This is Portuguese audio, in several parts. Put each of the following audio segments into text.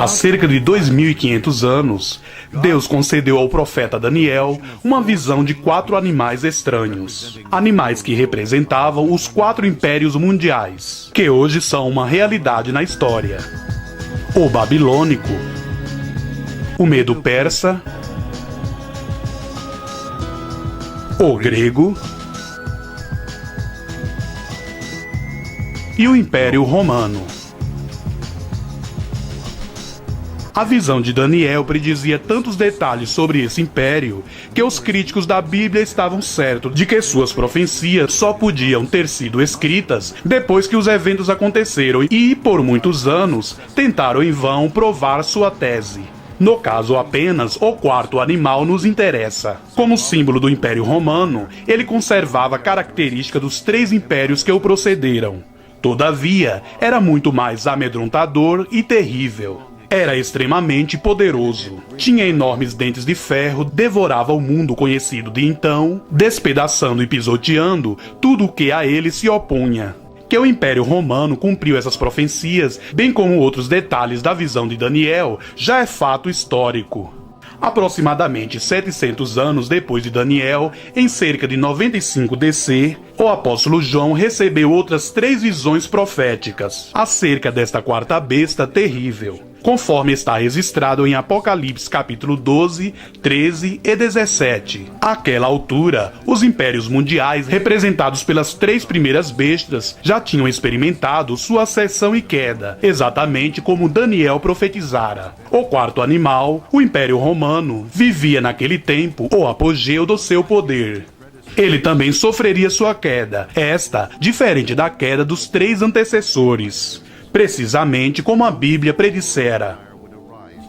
Há cerca de 2.500 anos, Deus concedeu ao profeta Daniel uma visão de 4 animais estranhos. Animais que representavam os 4 impérios mundiais, que hoje são uma realidade na história. O babilônico, o medo-persa, o grego e o Império Romano. A visão de Daniel predizia tantos detalhes sobre esse império que os críticos da Bíblia estavam certos de que suas profecias só podiam ter sido escritas depois que os eventos aconteceram e, por muitos anos, tentaram em vão provar sua tese. No caso, apenas o 4º animal nos interessa. Como símbolo do Império Romano, ele conservava a característica dos 3 impérios que o precederam. Todavia, era muito mais amedrontador e terrível. Era extremamente poderoso. Tinha enormes dentes de ferro, devorava o mundo conhecido de então, despedaçando e pisoteando tudo o que a ele se opunha. Que o Império Romano cumpriu essas profecias, bem como outros detalhes da visão de Daniel, já é fato histórico. Aproximadamente 700 anos depois de Daniel, em cerca de 95 DC, o apóstolo João recebeu outras 3 visões proféticas acerca desta 4ª besta terrível, conforme está registrado em Apocalipse capítulo 12, 13 e 17. Àquela altura, os impérios mundiais, representados pelas 3 primeiras bestas, já tinham experimentado sua ascensão e queda, exatamente como Daniel profetizara. O 4º animal, o Império Romano, vivia naquele tempo o apogeu do seu poder. Ele também sofreria sua queda, esta diferente da queda dos 3 antecessores, precisamente como a Bíblia predissera.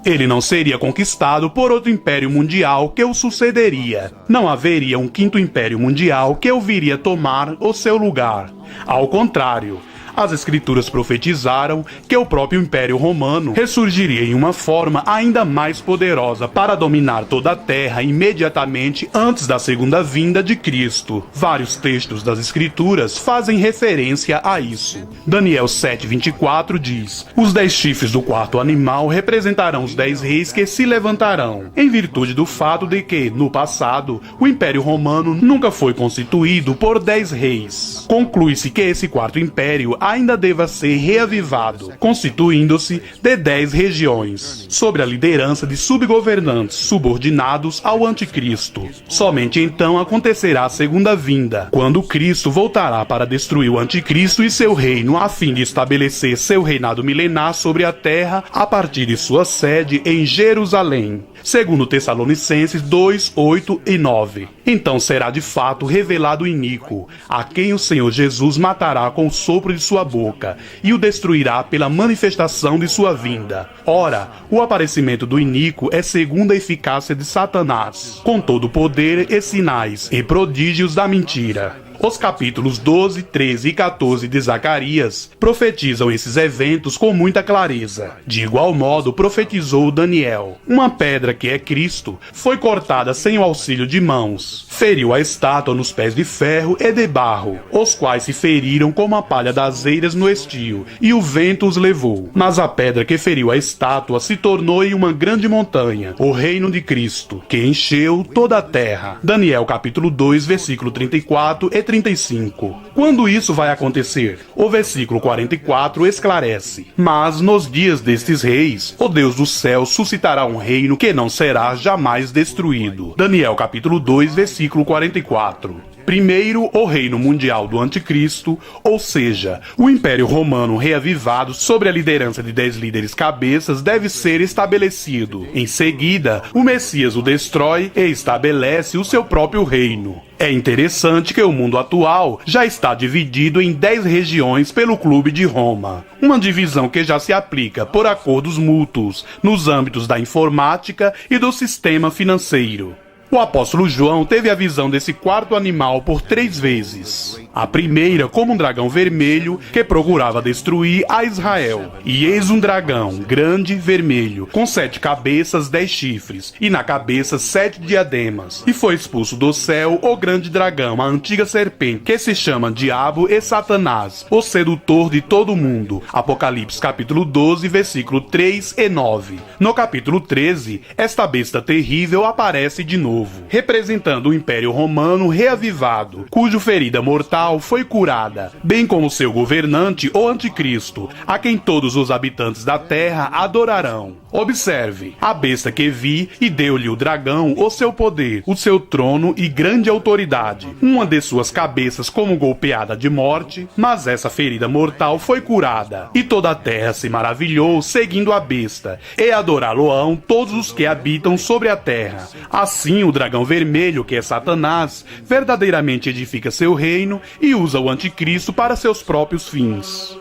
Ele não seria conquistado por outro império mundial que o sucederia. Não haveria um 5º império mundial que o viria tomar o seu lugar. Ao contrário, as escrituras profetizaram que o próprio Império Romano ressurgiria em uma forma ainda mais poderosa para dominar toda a terra imediatamente antes da segunda vinda de Cristo. Vários textos das escrituras fazem referência a isso. Daniel 7:24 diz: os 10 chifres do 4º animal representarão os 10 reis que se levantarão, em virtude do fato de que, no passado, o Império Romano nunca foi constituído por 10 reis. Conclui-se que esse 4º império ainda deva ser reavivado, constituindo-se de 10 regiões, sob a liderança de subgovernantes subordinados ao anticristo. Somente então acontecerá a segunda vinda, quando Cristo voltará para destruir o anticristo e seu reino, a fim de estabelecer seu reinado milenar sobre a terra a partir de sua sede em Jerusalém, segundo Tessalonicenses 2, 8 e 9. Então será de fato revelado o iníquo, a quem o Senhor Jesus matará com o sopro de sua boca, e o destruirá pela manifestação de sua vinda. Ora, o aparecimento do iníquo é segundo a eficácia de Satanás, com todo o poder e sinais e prodígios da mentira. Os capítulos 12, 13 e 14 de Zacarias profetizam esses eventos com muita clareza. De igual modo, profetizou Daniel. Uma pedra que é Cristo foi cortada sem o auxílio de mãos. Feriu a estátua nos pés de ferro e de barro, os quais se feriram como a palha das eiras no estio, e o vento os levou. Mas a pedra que feriu a estátua se tornou em uma grande montanha, o reino de Cristo, que encheu toda a terra. Daniel capítulo 2, versículo 34 e 35. Quando isso vai acontecer? O versículo 44 esclarece: mas nos dias destes reis, o Deus do céu suscitará um reino que não será jamais destruído. Daniel capítulo 2, versículo 44. Primeiro, o reino mundial do anticristo, ou seja, o Império Romano reavivado sob a liderança de 10 líderes cabeças deve ser estabelecido. Em seguida, o Messias o destrói e estabelece o seu próprio reino. É interessante que o mundo atual já está dividido em 10 regiões pelo Clube de Roma, uma divisão que já se aplica por acordos mútuos nos âmbitos da informática e do sistema financeiro. O apóstolo João teve a visão desse 4º animal por 3 vezes. A primeira como um dragão vermelho que procurava destruir a Israel. E eis um dragão, grande, vermelho, com 7 cabeças, 10 chifres, e na cabeça 7 diademas. E foi expulso do céu o grande dragão, a antiga serpente, que se chama Diabo e Satanás, o sedutor de todo mundo. Apocalipse capítulo 12, versículo 3 e 9. No capítulo 13, esta besta terrível aparece de novo, representando o Império Romano reavivado, cuja ferida mortal foi curada, bem como seu governante, o Anticristo, a quem todos os habitantes da terra adorarão. Observe, a besta que vi e deu-lhe o dragão o seu poder, o seu trono e grande autoridade, uma de suas cabeças como golpeada de morte, mas essa ferida mortal foi curada, e toda a terra se maravilhou seguindo a besta, e adorá-lo-ão todos os que habitam sobre a terra. Assim o dragão vermelho, que é Satanás, verdadeiramente edifica seu reino e usa o anticristo para seus próprios fins.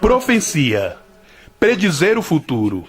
Profecia: predizer o futuro.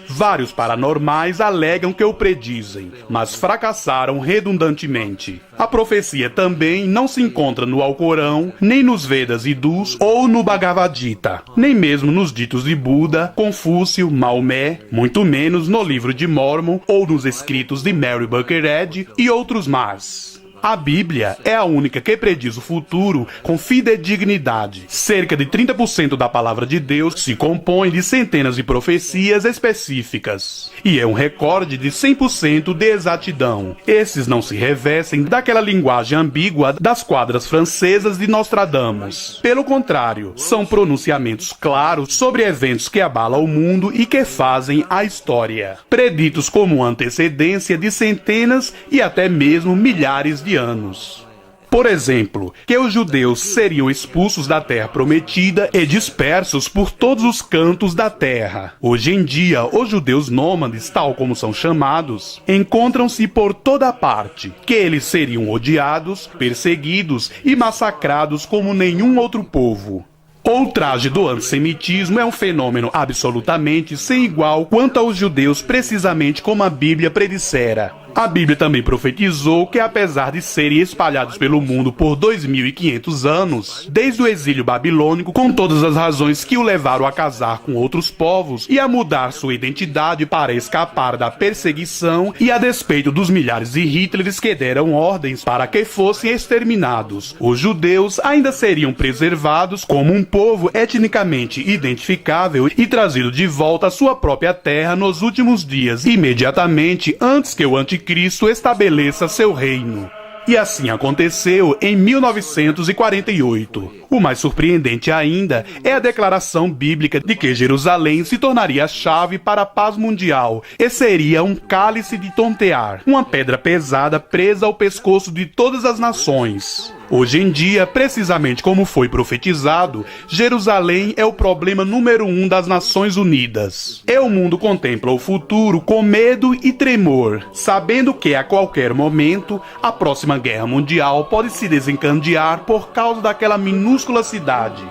Vários paranormais alegam que o predizem, mas fracassaram redundantemente. A profecia também não se encontra no Alcorão, nem nos Vedas hindus ou no Bhagavad Gita, nem mesmo nos ditos de Buda, Confúcio, Maomé, muito menos no livro de Mórmon ou nos escritos de Mary Baker Eddy e outros mais. A Bíblia é a única que prediz o futuro com fidedignidade. Cerca de 30% da palavra de Deus se compõe de centenas de profecias específicas. E é um recorde de 100% de exatidão. Esses não se revestem daquela linguagem ambígua das quadras francesas de Nostradamus. Pelo contrário, são pronunciamentos claros sobre eventos que abalam o mundo e que fazem a história. Preditos como antecedência de centenas e até mesmo milhares de anos. Por exemplo, que os judeus seriam expulsos da terra prometida e dispersos por todos os cantos da terra. Hoje em dia, os judeus nômades, tal como são chamados, encontram-se por toda parte, que eles seriam odiados, perseguidos e massacrados como nenhum outro povo. O ultraje do antissemitismo é um fenômeno absolutamente sem igual quanto aos judeus, precisamente como a Bíblia predissera. A Bíblia também profetizou que, apesar de serem espalhados pelo mundo por 2.500 anos, desde o exílio babilônico, com todas as razões que o levaram a casar com outros povos e a mudar sua identidade para escapar da perseguição e a despeito dos milhares de Hitlers que deram ordens para que fossem exterminados, os judeus ainda seriam preservados como um povo etnicamente identificável e trazido de volta à sua própria terra nos últimos dias, imediatamente antes que o anticristo estabeleça seu reino. E assim aconteceu em 1948. O mais surpreendente ainda é a declaração bíblica de que Jerusalém se tornaria a chave para a paz mundial e seria um cálice de tontear, uma pedra pesada presa ao pescoço de todas as nações. Hoje em dia, precisamente como foi profetizado, Jerusalém é o problema número 1 das Nações Unidas. E o mundo contempla o futuro com medo e tremor, sabendo que a qualquer momento a próxima guerra mundial pode se desencadear por causa daquela minúscula cidade.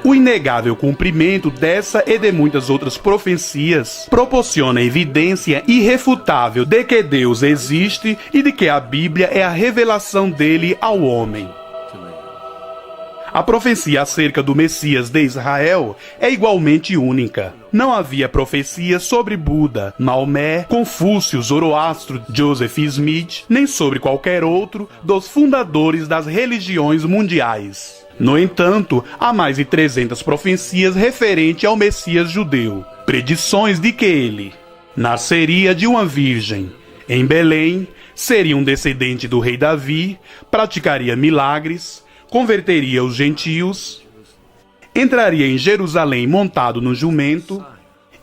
O inegável cumprimento dessa e de muitas outras profecias proporciona evidência irrefutável de que Deus existe e de que a Bíblia é a revelação dele ao homem. A profecia acerca do Messias de Israel é igualmente única. Não havia profecia sobre Buda, Maomé, Confúcio, Zoroastro, Joseph Smith, nem sobre qualquer outro dos fundadores das religiões mundiais. No entanto, há mais de 300 profecias referentes ao Messias judeu, predições de que ele nasceria de uma virgem, em Belém, seria um descendente do rei Davi, praticaria milagres, converteria os gentios, entraria em Jerusalém montado no jumento,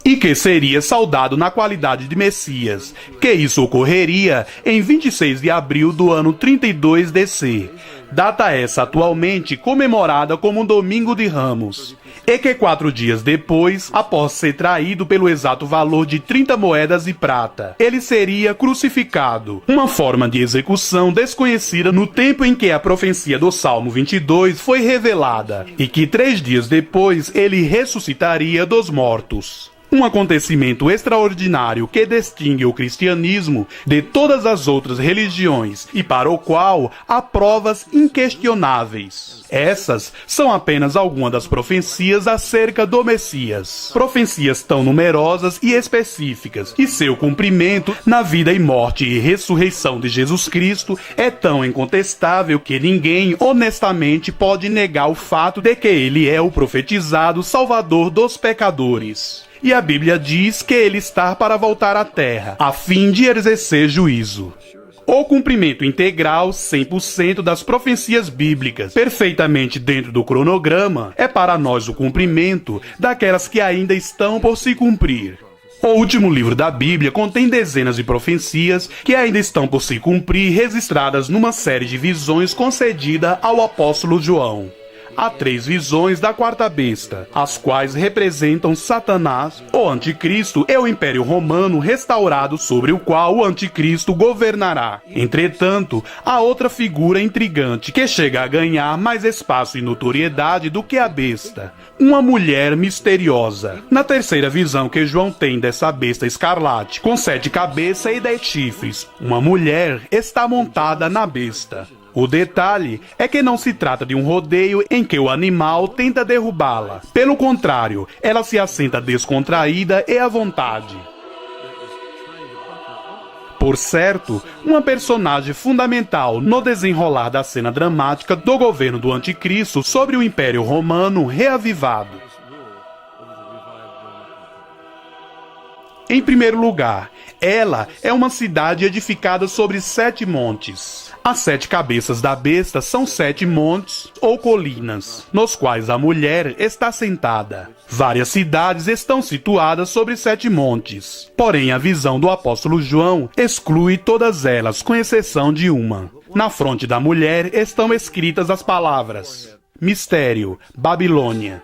e que seria saudado na qualidade de Messias, que isso ocorreria em 26 de abril do ano 32 DC, data essa atualmente comemorada como um Domingo de Ramos, e que 4 dias depois, após ser traído pelo exato valor de 30 moedas de prata, ele seria crucificado, uma forma de execução desconhecida no tempo em que a profecia do Salmo 22 foi revelada, e que 3 dias depois ele ressuscitaria dos mortos. Um acontecimento extraordinário que distingue o cristianismo de todas as outras religiões e para o qual há provas inquestionáveis. Essas são apenas algumas das profecias acerca do Messias. Profecias tão numerosas e específicas que seu cumprimento na vida e morte e ressurreição de Jesus Cristo é tão incontestável que ninguém honestamente pode negar o fato de que ele é o profetizado Salvador dos pecadores. E a Bíblia diz que ele está para voltar à terra, a fim de exercer juízo. O cumprimento integral, 100% das profecias bíblicas, perfeitamente dentro do cronograma, é para nós o cumprimento daquelas que ainda estão por se cumprir. O último livro da Bíblia contém dezenas de profecias que ainda estão por se cumprir, registradas numa série de visões concedida ao apóstolo João. Há 3 visões da quarta besta, as quais representam Satanás, o anticristo e o Império Romano restaurado sobre o qual o anticristo governará. Entretanto, há outra figura intrigante que chega a ganhar mais espaço e notoriedade do que a besta. Uma mulher misteriosa. Na terceira visão que João tem dessa besta escarlate, com 7 cabeças e 10 chifres, uma mulher está montada na besta. O detalhe é que não se trata de um rodeio em que o animal tenta derrubá-la. Pelo contrário, ela se assenta descontraída e à vontade. Por certo, uma personagem fundamental no desenrolar da cena dramática do governo do anticristo sobre o Império Romano reavivado. Em primeiro lugar, ela é uma cidade edificada sobre 7 montes. As 7 cabeças da besta são 7 montes ou colinas, nos quais a mulher está sentada. Várias cidades estão situadas sobre 7 montes. Porém, a visão do apóstolo João exclui todas elas, com exceção de uma. Na fronte da mulher estão escritas as palavras: Mistério, Babilônia.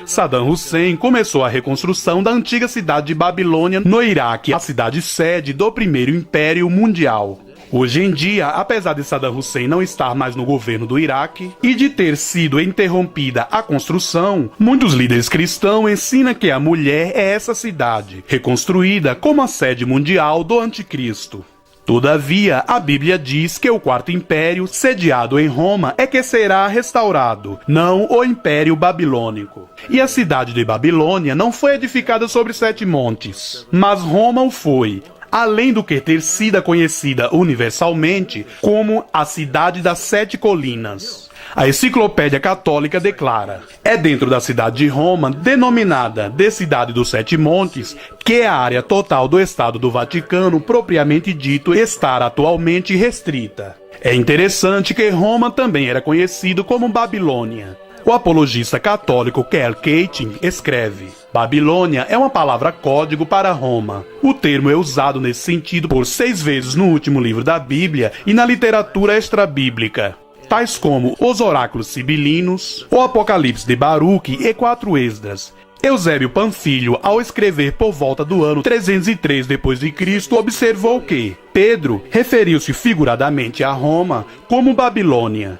Saddam Hussein começou a reconstrução da antiga cidade de Babilônia no Iraque, a cidade-sede do Primeiro Império Mundial. Hoje em dia, apesar de Saddam Hussein não estar mais no governo do Iraque e de ter sido interrompida a construção, muitos líderes cristãos ensinam que a mulher é essa cidade, reconstruída como a sede mundial do anticristo. Todavia, a Bíblia diz que o Quarto Império, sediado em Roma, é que será restaurado, não o Império Babilônico. E a cidade de Babilônia não foi edificada sobre 7 montes, mas Roma o foi, além do que ter sido conhecida universalmente como a Cidade das 7 Colinas. A Enciclopédia Católica declara: é dentro da cidade de Roma, denominada de Cidade dos 7 Montes, que a área total do Estado do Vaticano, propriamente dito, está atualmente restrita. É interessante que Roma também era conhecido como Babilônia. O apologista católico Karl Keating escreve: Babilônia é uma palavra código para Roma. O termo é usado nesse sentido por 6 vezes no último livro da Bíblia e na literatura extrabíblica, tais como os oráculos sibilinos, o Apocalipse de Baruque e 4 Esdras. Eusébio Panfilho, ao escrever por volta do ano 303 d.C., observou que Pedro referiu-se figuradamente a Roma como Babilônia.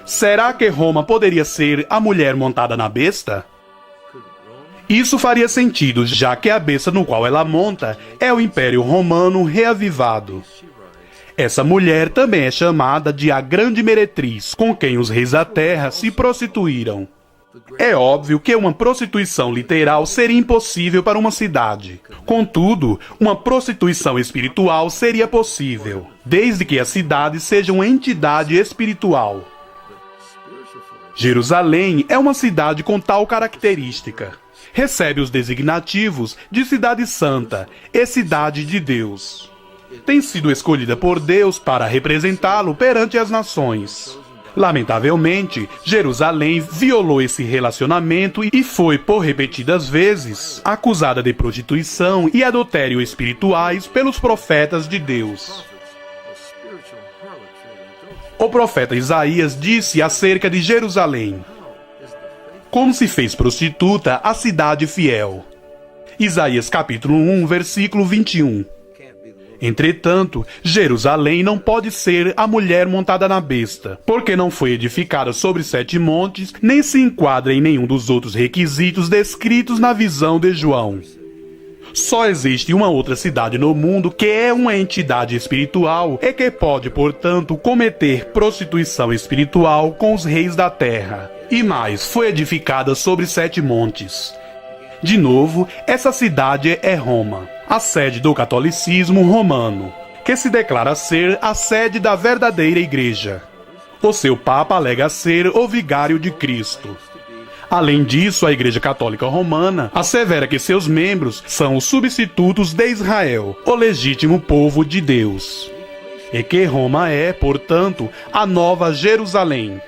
Será que Roma poderia ser a mulher montada na besta? Isso faria sentido, já que a besta no qual ela monta é o Império Romano reavivado. Essa mulher também é chamada de a Grande Meretriz, com quem os reis da terra se prostituíram. É óbvio que uma prostituição literal seria impossível para uma cidade. Contudo, uma prostituição espiritual seria possível, desde que a cidade seja uma entidade espiritual. Jerusalém é uma cidade com tal característica. Recebe os designativos de Cidade Santa e Cidade de Deus. Tem sido escolhida por Deus para representá-lo perante as nações. Lamentavelmente, Jerusalém violou esse relacionamento e foi, por repetidas vezes, acusada de prostituição e adultério espirituais pelos profetas de Deus. O profeta Isaías disse acerca de Jerusalém: como se fez prostituta a cidade fiel. Isaías capítulo 1, versículo 21. Entretanto, Jerusalém não pode ser a mulher montada na besta, porque não foi edificada sobre 7 montes, nem se enquadra em nenhum dos outros requisitos descritos na visão de João. Só existe uma outra cidade no mundo que é uma entidade espiritual e que pode, portanto, cometer prostituição espiritual com os reis da terra. E mais, foi edificada sobre 7 montes. De novo, essa cidade é Roma, a sede do catolicismo romano, que se declara ser a sede da verdadeira igreja. O seu papa alega ser o vigário de Cristo. Além disso, a Igreja Católica Romana assevera que seus membros são os substitutos de Israel, o legítimo povo de Deus, e que Roma é, portanto, a Nova Jerusalém.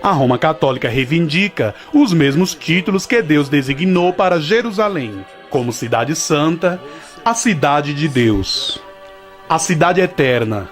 A Roma Católica reivindica os mesmos títulos que Deus designou para Jerusalém, como Cidade Santa, a Cidade de Deus, a Cidade Eterna.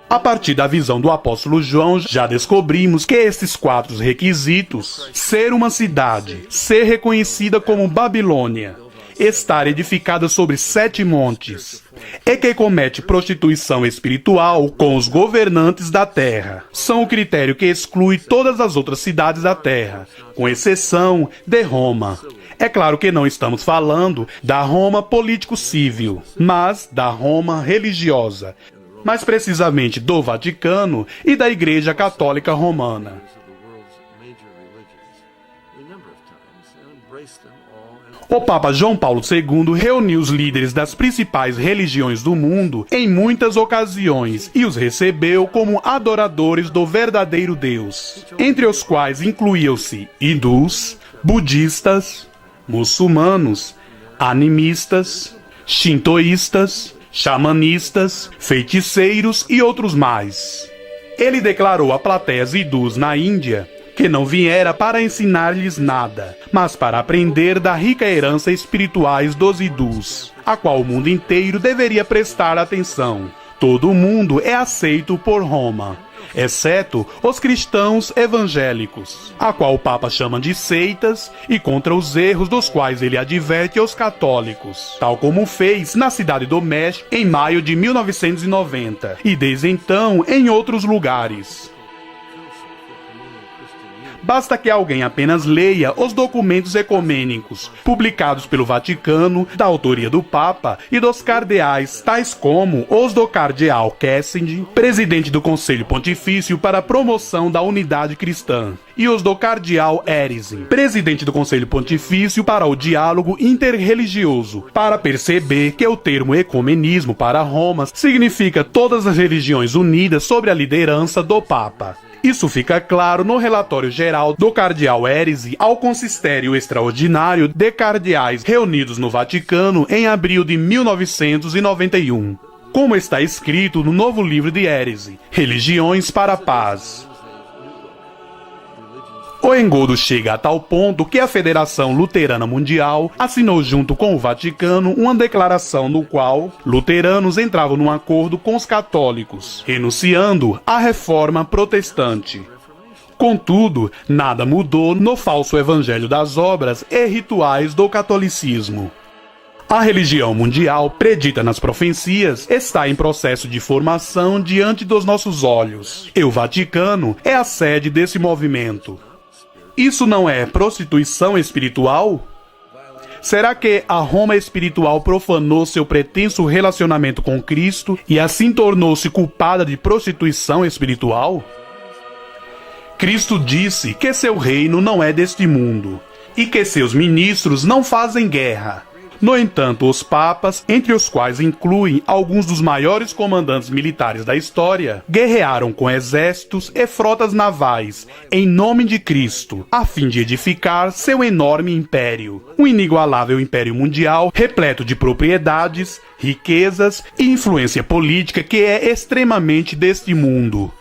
A partir da visão do apóstolo João, já descobrimos que esses 4 requisitos, ser uma cidade, ser reconhecida como Babilônia, estar edificada sobre 7 montes, e que comete prostituição espiritual com os governantes da terra, são o critério que exclui todas as outras cidades da terra, com exceção de Roma. É claro que não estamos falando da Roma político-civil, mas da Roma religiosa, mais precisamente do Vaticano e da Igreja Católica Romana. O Papa João Paulo II reuniu os líderes das principais religiões do mundo em muitas ocasiões e os recebeu como adoradores do verdadeiro Deus, entre os quais incluíam-se hindus, budistas, muçulmanos, animistas, shintoístas, xamanistas, feiticeiros e outros mais. Ele declarou a plateias hindus na Índia que não viera para ensinar-lhes nada, mas para aprender da rica herança espirituais dos hindus, a qual o mundo inteiro deveria prestar atenção. Todo mundo é aceito por Roma, exceto os cristãos evangélicos, a qual o Papa chama de seitas, e contra os erros dos quais ele adverte os católicos, tal como fez na cidade do México em maio de 1990, e desde então em outros lugares. Basta que alguém apenas leia os documentos ecumênicos publicados pelo Vaticano, da autoria do Papa e dos cardeais, tais como os do cardeal Kessinger, presidente do Conselho Pontifício para a Promoção da Unidade Cristã, e os do cardeal Heresy, presidente do Conselho Pontifício para o Diálogo Interreligioso, para perceber que o termo ecumenismo para Roma significa todas as religiões unidas sob a liderança do Papa. Isso fica claro no relatório geral do cardeal Heresy ao Consistério Extraordinário de Cardeais reunidos no Vaticano em abril de 1991, como está escrito no novo livro de Heresy, Religiões para a Paz. O engodo chega a tal ponto que a Federação Luterana Mundial assinou junto com o Vaticano uma declaração no qual luteranos entravam num acordo com os católicos, renunciando à reforma protestante. Contudo, nada mudou no falso evangelho das obras e rituais do catolicismo. A religião mundial, predita nas profecias, está em processo de formação diante dos nossos olhos, e o Vaticano é a sede desse movimento. Isso não é prostituição espiritual? Será que a Roma espiritual profanou seu pretenso relacionamento com Cristo e assim tornou-se culpada de prostituição espiritual? Cristo disse que seu reino não é deste mundo e que seus ministros não fazem guerra. No entanto, os papas, entre os quais incluem alguns dos maiores comandantes militares da história, guerrearam com exércitos e frotas navais em nome de Cristo, a fim de edificar seu enorme império, um inigualável império mundial repleto de propriedades, riquezas e influência política que é extremamente deste mundo.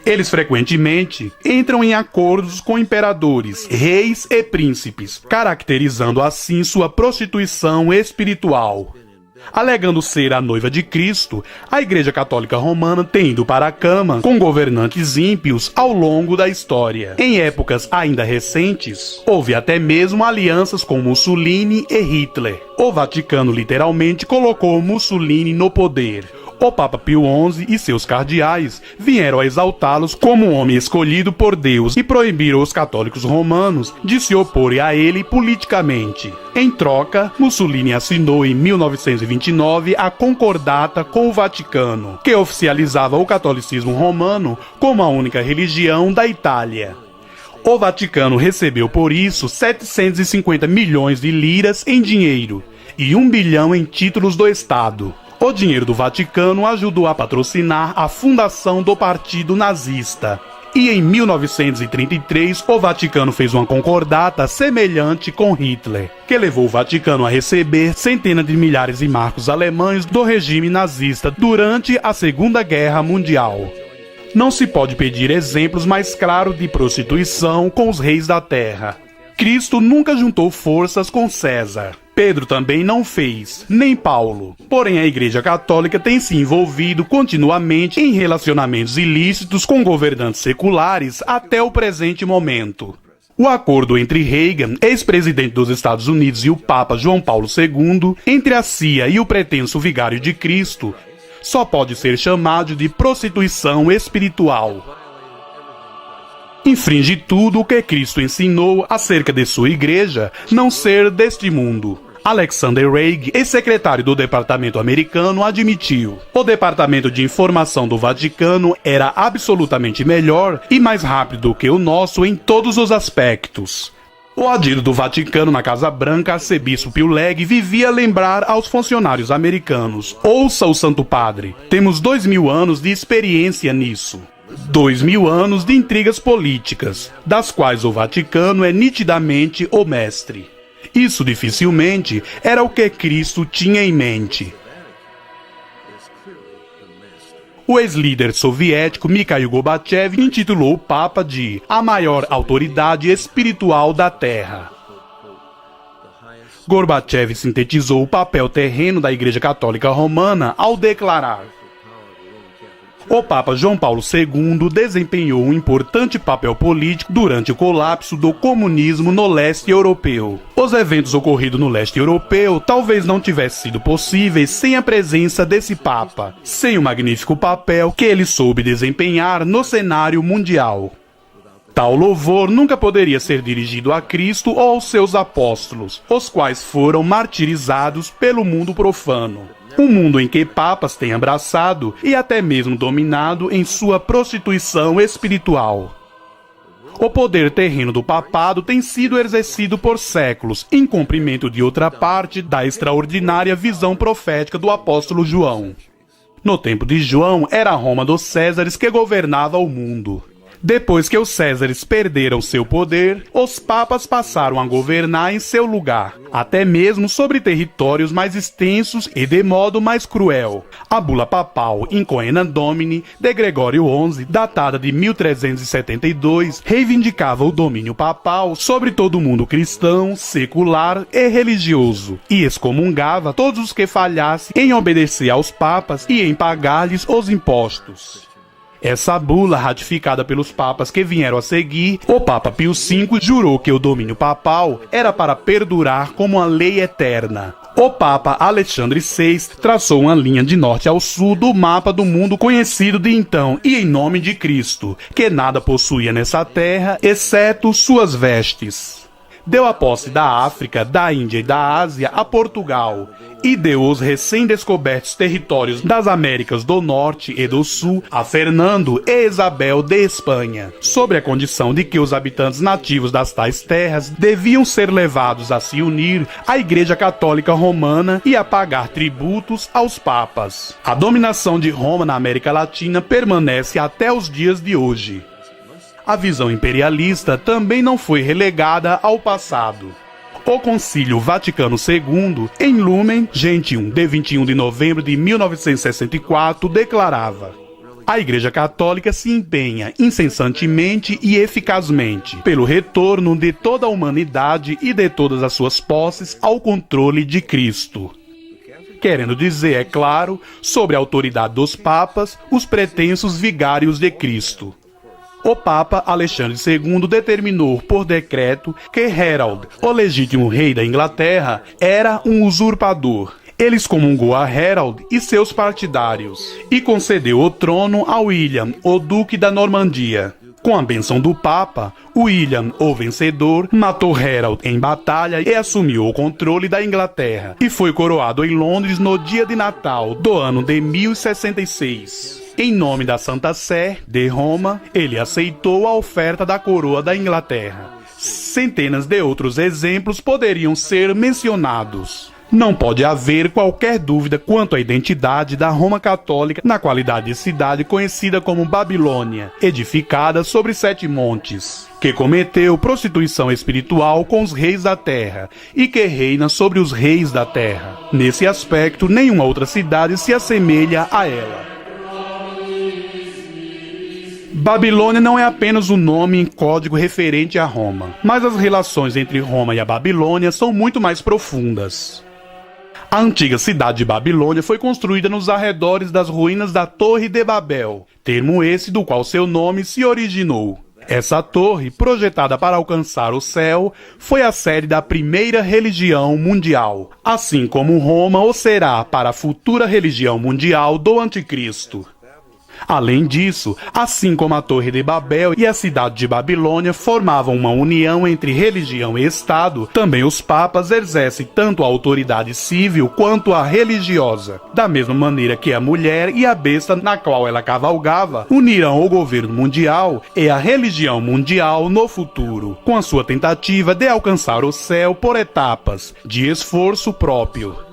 Eles frequentemente entram em acordos com imperadores, reis e príncipes, caracterizando assim sua prostituição espiritual. Alegando ser a noiva de Cristo, a Igreja Católica Romana tem ido para a cama com governantes ímpios ao longo da história. Em épocas ainda recentes, houve até mesmo alianças com Mussolini e Hitler. O Vaticano literalmente colocou Mussolini no poder. O Papa Pio XI e seus cardeais vieram a exaltá-los como um homem escolhido por Deus e proibiram os católicos romanos de se oporem a ele politicamente. Em troca, Mussolini assinou em 1929 a Concordata com o Vaticano, que oficializava o catolicismo romano como a única religião da Itália. O Vaticano recebeu por isso 750 milhões de liras em dinheiro e 1 bilhão em títulos do Estado. O dinheiro do Vaticano ajudou a patrocinar a fundação do Partido Nazista. E em 1933, o Vaticano fez uma concordata semelhante com Hitler, que levou o Vaticano a receber centenas de milhares de marcos alemães do regime nazista durante a Segunda Guerra Mundial. Não se pode pedir exemplos mais claros de prostituição com os reis da terra. Cristo nunca juntou forças com César. Pedro também não fez, nem Paulo. Porém, a Igreja Católica tem se envolvido continuamente em relacionamentos ilícitos com governantes seculares até o presente momento. O acordo entre Reagan, ex-presidente dos Estados Unidos, e o Papa João Paulo II, entre a CIA e o pretenso vigário de Cristo, só pode ser chamado de prostituição espiritual. Infringe tudo o que Cristo ensinou acerca de sua igreja não ser deste mundo. Alexander Haig, ex-secretário do Departamento Americano, admitiu: o Departamento de Informação do Vaticano era absolutamente melhor e mais rápido que o nosso em todos os aspectos. O adido do Vaticano na Casa Branca, arcebispo Pio Legge, vivia a lembrar aos funcionários americanos: ouça o Santo Padre, temos 2000 anos de experiência nisso. 2000 anos de intrigas políticas, das quais o Vaticano é nitidamente o mestre. Isso dificilmente era o que Cristo tinha em mente. O ex-líder soviético Mikhail Gorbachev intitulou o Papa de a maior autoridade espiritual da Terra. Gorbachev sintetizou o papel terreno da Igreja Católica Romana ao declarar: o Papa João Paulo II desempenhou um importante papel político durante o colapso do comunismo no leste europeu. Os eventos ocorridos no leste europeu talvez não tivessem sido possíveis sem a presença desse Papa, sem o magnífico papel que ele soube desempenhar no cenário mundial. Tal louvor nunca poderia ser dirigido a Cristo ou aos seus apóstolos, os quais foram martirizados pelo mundo profano. Um mundo em que papas têm abraçado e até mesmo dominado em sua prostituição espiritual. O poder terreno do papado tem sido exercido por séculos, em cumprimento de outra parte da extraordinária visão profética do apóstolo João. No tempo de João, era a Roma dos Césares que governava o mundo. Depois que os Césares perderam seu poder, os papas passaram a governar em seu lugar, até mesmo sobre territórios mais extensos e de modo mais cruel. A bula papal In Coenam Domini de Gregório XI, datada de 1372, reivindicava o domínio papal sobre todo o mundo cristão, secular e religioso, e excomungava todos os que falhassem em obedecer aos papas e em pagar-lhes os impostos. Essa bula, ratificada pelos papas que vieram a seguir, o Papa Pio V jurou que o domínio papal era para perdurar como uma lei eterna. O Papa Alexandre VI traçou uma linha de norte ao sul do mapa do mundo conhecido de então e em nome de Cristo, que nada possuía nessa terra, exceto suas vestes. Deu a posse da África, da Índia e da Ásia a Portugal, e deu os recém-descobertos territórios das Américas do Norte e do Sul a Fernando e Isabel de Espanha, sob a condição de que os habitantes nativos das tais terras deviam ser levados a se unir à Igreja Católica Romana e a pagar tributos aos papas. A dominação de Roma na América Latina permanece até os dias de hoje. A visão imperialista também não foi relegada ao passado. O Concílio Vaticano II, em Lumen Gentium, de 21 de novembro de 1964, declarava: a Igreja Católica se empenha incessantemente e eficazmente pelo retorno de toda a humanidade e de todas as suas posses ao controle de Cristo. querendo dizer, é claro, sobre a autoridade dos papas, os pretensos vigários de Cristo. O Papa Alexandre II determinou por decreto que Harold, o legítimo rei da Inglaterra, era um usurpador. Ele excomungou a Harold e seus partidários e concedeu o trono a William, o duque da Normandia. Com a bênção do Papa, William, o vencedor, matou Harold em batalha e assumiu o controle da Inglaterra, e foi coroado em Londres no dia de Natal do ano de 1066. Em nome da Santa Sé de Roma, ele aceitou a oferta da coroa da Inglaterra. Centenas de outros exemplos poderiam ser mencionados. Não pode haver qualquer dúvida quanto à identidade da Roma Católica na qualidade de cidade conhecida como Babilônia, edificada sobre 7 montes, que cometeu prostituição espiritual com os reis da terra e que reina sobre os reis da terra. Nesse aspecto, nenhuma outra cidade se assemelha a ela. Babilônia não é apenas um nome em código referente a Roma, mas as relações entre Roma e a Babilônia são muito mais profundas. A antiga cidade de Babilônia foi construída nos arredores das ruínas da Torre de Babel, termo esse do qual seu nome se originou. Essa torre, projetada para alcançar o céu, foi a sede da primeira religião mundial, assim como Roma o será para a futura religião mundial do Anticristo. Além disso, assim como a Torre de Babel e a cidade de Babilônia formavam uma união entre religião e Estado, também os papas exercem tanto a autoridade civil quanto a religiosa. Da mesma maneira que a mulher e a besta na qual ela cavalgava unirão o governo mundial e a religião mundial no futuro, com a sua tentativa de alcançar o céu por etapas, de esforço próprio.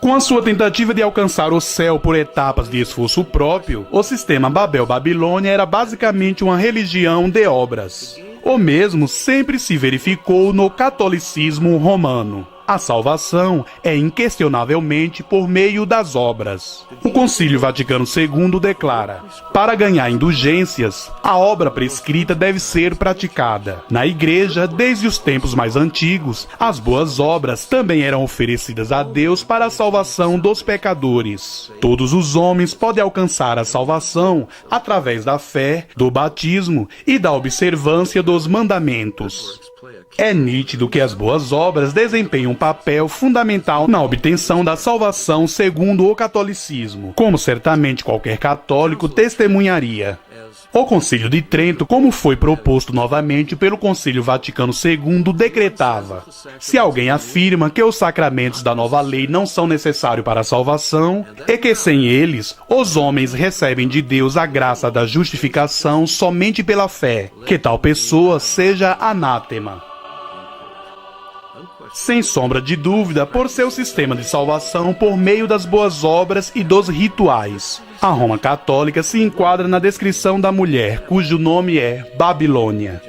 Com a sua tentativa de alcançar o céu por etapas de esforço próprio, o sistema Babel-Babilônia era basicamente uma religião de obras. O mesmo sempre se verificou no catolicismo romano. A salvação é inquestionavelmente por meio das obras. O Concílio Vaticano II declara: para ganhar indulgências, a obra prescrita deve ser praticada. Na Igreja, desde os tempos mais antigos, as boas obras também eram oferecidas a Deus para a salvação dos pecadores. Todos os homens podem alcançar a salvação através da fé, do batismo e da observância dos mandamentos. É nítido que as boas obras desempenham um papel fundamental na obtenção da salvação segundo o catolicismo, como certamente qualquer católico testemunharia. O Concílio de Trento, como foi proposto novamente pelo Concílio Vaticano II, decretava: se alguém afirma que os sacramentos da nova lei não são necessários para a salvação, e que sem eles os homens recebem de Deus a graça da justificação somente pela fé, que tal pessoa seja anátema. Sem sombra de dúvida, por seu sistema de salvação por meio das boas obras e dos rituais. A Roma Católica se enquadra na descrição da mulher, cujo nome é Babilônia.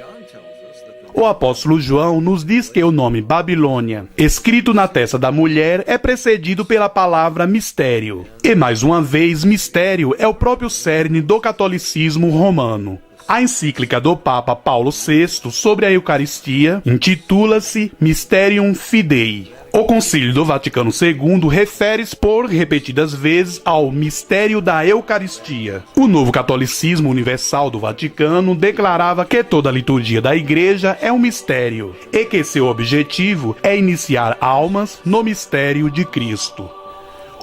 O apóstolo João nos diz que o nome Babilônia, escrito na testa da mulher, é precedido pela palavra mistério. E mais uma vez, mistério é o próprio cerne do catolicismo romano. A encíclica do Papa Paulo VI sobre a Eucaristia intitula-se Mysterium Fidei. O Concílio do Vaticano II refere-se por repetidas vezes ao mistério da Eucaristia. O novo catolicismo universal do Vaticano declarava que toda a liturgia da Igreja é um mistério e que seu objetivo é iniciar almas no mistério de Cristo.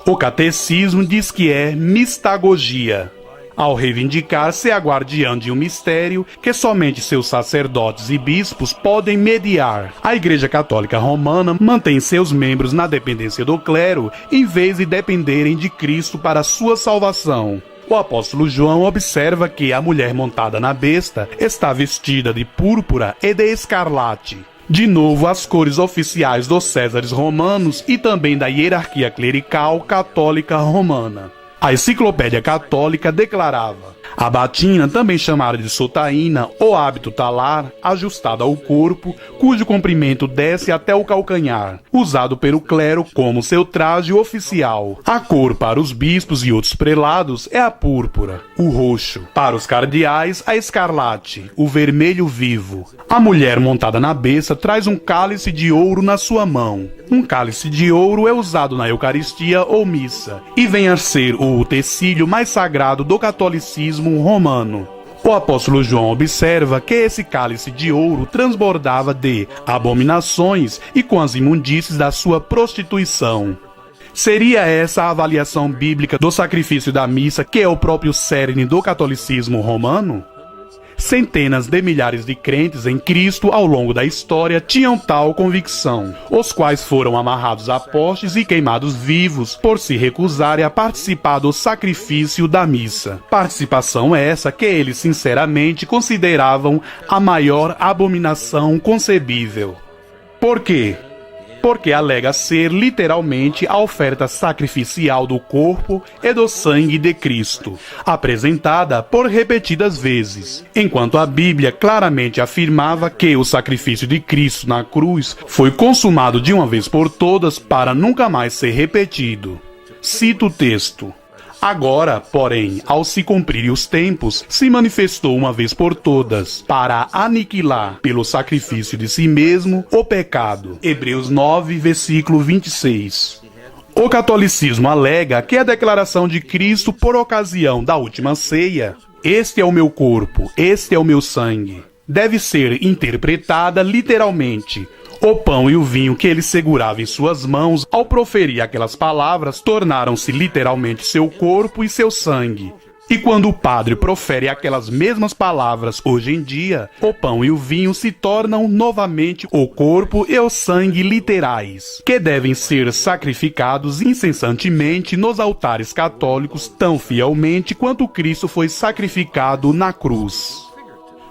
O catecismo diz que é mistagogia, ao reivindicar ser a guardiã de um mistério que somente seus sacerdotes e bispos podem mediar. A Igreja Católica Romana mantém seus membros na dependência do clero, em vez de dependerem de Cristo para sua salvação. O apóstolo João observa que a mulher montada na besta está vestida de púrpura e de escarlate. De novo, as cores oficiais dos Césares romanos e também da hierarquia clerical católica romana. A Enciclopédia Católica declarava: A batina, também chamada de sotaína ou hábito talar, ajustado ao corpo, cujo comprimento desce até o calcanhar, usado pelo clero como seu traje oficial. A cor para os bispos e outros prelados é a púrpura, o roxo. Para os cardeais, a escarlate, o vermelho vivo. A mulher montada na besta traz um cálice de ouro na sua mão. Um cálice de ouro é usado na Eucaristia ou missa, e vem a ser o utensílio mais sagrado do catolicismo romano. O apóstolo João observa que esse cálice de ouro transbordava de abominações e com as imundícies da sua prostituição. Seria essa a avaliação bíblica do sacrifício da missa, que é o próprio cerne do catolicismo romano? Centenas de milhares de crentes em Cristo ao longo da história tinham tal convicção, os quais foram amarrados a postes e queimados vivos por se recusarem a participar do sacrifício da missa. Participação essa que eles sinceramente consideravam a maior abominação concebível. Por quê? Porque alega ser literalmente a oferta sacrificial do corpo e do sangue de Cristo, apresentada por repetidas vezes, enquanto a Bíblia claramente afirmava que o sacrifício de Cristo na cruz foi consumado de uma vez por todas para nunca mais ser repetido. Cito o texto. Agora, porém, ao se cumprirem os tempos, se manifestou uma vez por todas, para aniquilar, pelo sacrifício de si mesmo, o pecado. Hebreus 9, versículo 26. O catolicismo alega que a declaração de Cristo por ocasião da última ceia, "Este é o meu corpo, este é o meu sangue", deve ser interpretada literalmente. O pão e o vinho que ele segurava em suas mãos ao proferir aquelas palavras tornaram-se literalmente seu corpo e seu sangue. E quando o padre profere aquelas mesmas palavras hoje em dia, o pão e o vinho se tornam novamente o corpo e o sangue literais, que devem ser sacrificados incessantemente nos altares católicos tão fielmente quanto Cristo foi sacrificado na cruz.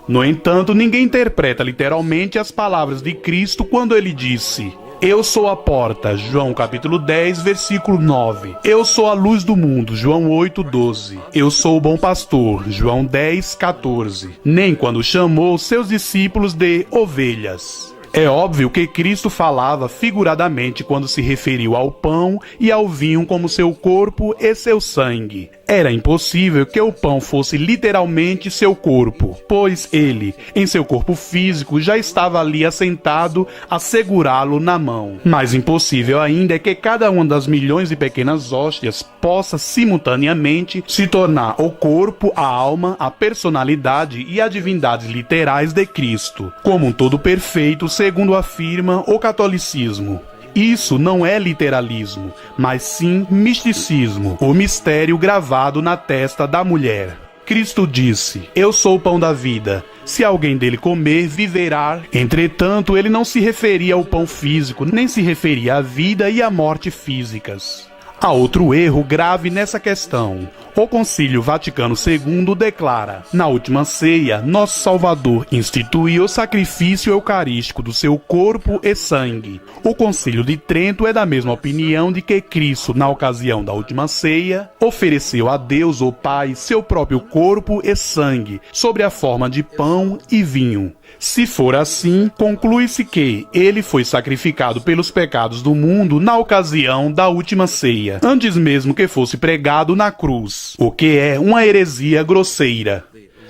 No entanto, ninguém interpreta literalmente as palavras de Cristo quando ele disse: "Eu sou a porta", João capítulo 10, versículo 9. "Eu sou a luz do mundo", João 8, 12. "Eu sou o bom pastor", João 10, 14. Nem quando chamou seus discípulos de ovelhas. É óbvio que Cristo falava figuradamente quando se referiu ao pão e ao vinho como seu corpo e seu sangue. Era impossível que o pão fosse literalmente seu corpo, pois ele, em seu corpo físico, já estava ali assentado a segurá-lo na mão. Mais impossível ainda é que cada uma das milhões de pequenas hóstias possa simultaneamente se tornar o corpo, a alma, a personalidade e a divindade literais de Cristo, como um todo perfeito, segundo afirma o catolicismo. Isso não é literalismo, mas sim misticismo, o mistério gravado na testa da mulher. Cristo disse: "Eu sou o pão da vida. Se alguém dele comer, viverá." Entretanto, ele não se referia ao pão físico, nem se referia à vida e à morte físicas. Há outro erro grave nessa questão. O Concílio Vaticano II declara: "Na última ceia, nosso Salvador instituiu o sacrifício eucarístico do seu corpo e sangue." O Concílio de Trento é da mesma opinião de que Cristo, na ocasião da última ceia, ofereceu a Deus, o Pai, seu próprio corpo e sangue, sob a forma de pão e vinho. Se for assim, conclui-se que ele foi sacrificado pelos pecados do mundo na ocasião da última ceia, antes mesmo que fosse pregado na cruz, o que é uma heresia grosseira.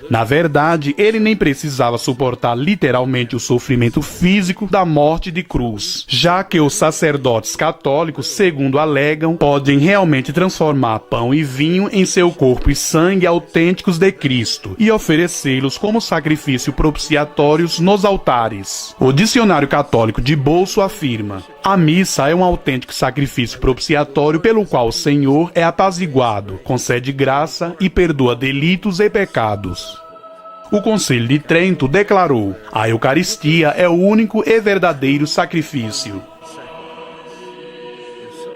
Na verdade, ele nem precisava suportar literalmente o sofrimento físico da morte de cruz, já que os sacerdotes católicos, segundo alegam, podem realmente transformar pão e vinho em seu corpo e sangue autênticos de Cristo e oferecê-los como sacrifício propiciatórios nos altares. O Dicionário Católico de Bolso afirma: "A missa é um autêntico sacrifício propiciatório pelo qual o Senhor é apaziguado, concede graça e perdoa delitos e pecados." O Concílio de Trento declarou: "A Eucaristia é o único e verdadeiro sacrifício."